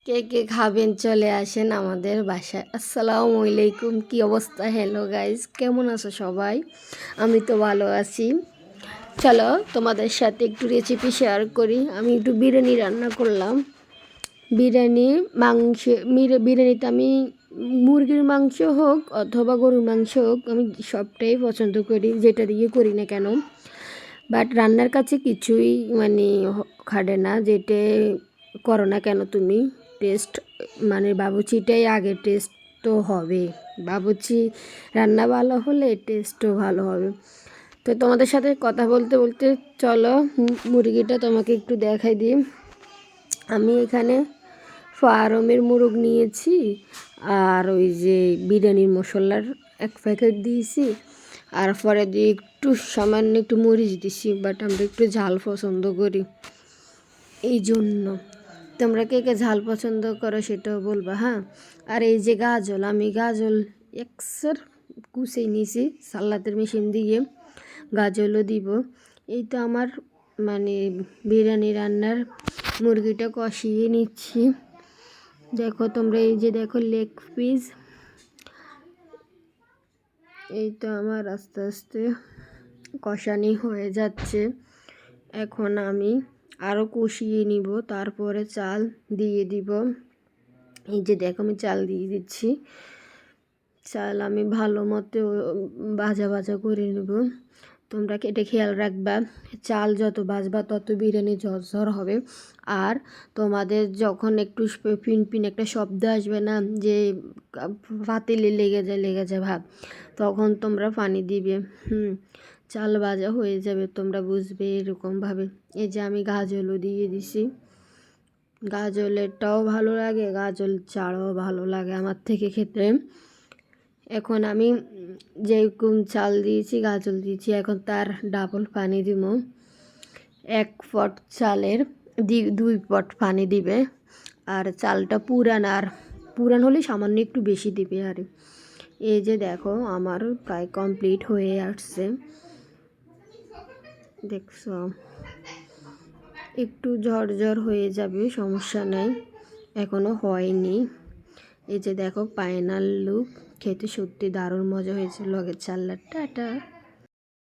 কে কে খাবেন চলে আসেন আমাদের বাসায়। আসসালামু আলাইকুম, কি অবস্থা? হ্যালো গাইজ, কেমন আছো সবাই? আমি তো ভালো আছি। চলো তোমাদের সাথে একটু রেসিপি শেয়ার করি। আমি একটু বিরিয়ানি রান্না করলাম। বিরিয়ানি মাংস, বিরিয়ানিতে আমি মুরগির মাংস হোক অথবা গরুর মাংস হোক, আমি সবটাই পছন্দ করি, যেটা দিয়ে করি না কেন। বাট রান্নার কাছে কিছুই খাটে না, যেটা করো না কেন তুমি। টেস্ট বাবুচিটাই আগে, টেস্ট তো হবে। বাবুচি রান্না ভালো হলে টেস্টও ভালো হবে। তো তোমাদের সাথে কথা বলতে বলতে চলো মুরগিটা তোমাকে একটু দেখাই দিই। আমি এখানে ফার্মের মুরগ নিয়েছি, আর ওই যে বিরিয়ানির মশলার এক প্যাকেট দিয়েছি, আর পরে দিয়ে একটু সামান্য একটু মরিচ দিছি। বাট আমরা একটু ঝাল পছন্দ করি, এই জন্য। তোমরা কে কে ঝাল পছন্দ করো সেটাও বলবা, হ্যাঁ। আর এই যে গাজল, আমি গাজল একসার কুচে নিয়েছি সালাদের মেশিন দিয়ে, গাজলও দিব। এই তো আমার বিরিয়ানি রান্নার মুরগিটা কষিয়ে নিচ্ছি। দেখো তোমরা, এই যে দেখো লেগ পিস। এই তো আমার আস্তে আস্তে কষানি হয়ে যাচ্ছে। এখন আমি আরও কষিয়ে নিব, তারপরে চাল দিয়ে দিব। এই যে দেখো আমি চাল দিয়ে দিচ্ছি। চাল আমি ভালো মতো ভাজা ভাজা করে নেব। তোমরা এটা খেয়াল রাখবা, চাল যত ভাজবা তত বিরিয়ানি ঝরঝর হবে। আর তোমাদের যখন একটু পিন পিন একটা শব্দ আসবে না, যে পাতিলে লেগে যায় ভাব, তখন তোমরা পানি দিবে। চাল ভাজা হয়ে যাবে, তোমরা বুঝবে এরকমভাবে। এই যে আমি গাজলও দিয়ে দিছি। গাজলেরটাও ভালো লাগে, গাজল চালও ভালো লাগে আমার থেকে খেতে। এখন আমি যেরকম চাল দিয়েছি, গাজল দিয়েছি, এখন তার ডাবল পানি দিব। 1 পট চালের 2 পট পানি দিবে। আর চালটা পুরান হলে সামান্য একটু বেশি দিবে। আর এই যে দেখো আমার প্রায় কমপ্লিট হয়ে আসছে, দেখছো। একটু ঝরঝর হয়ে যাবে, সমস্যা নাই, এখনও হয়নি। এই যে দেখো ফাইনাল লুক। খেতে সত্যি দারুণ মজা হয়েছে। লগের চাল্লার টাটা।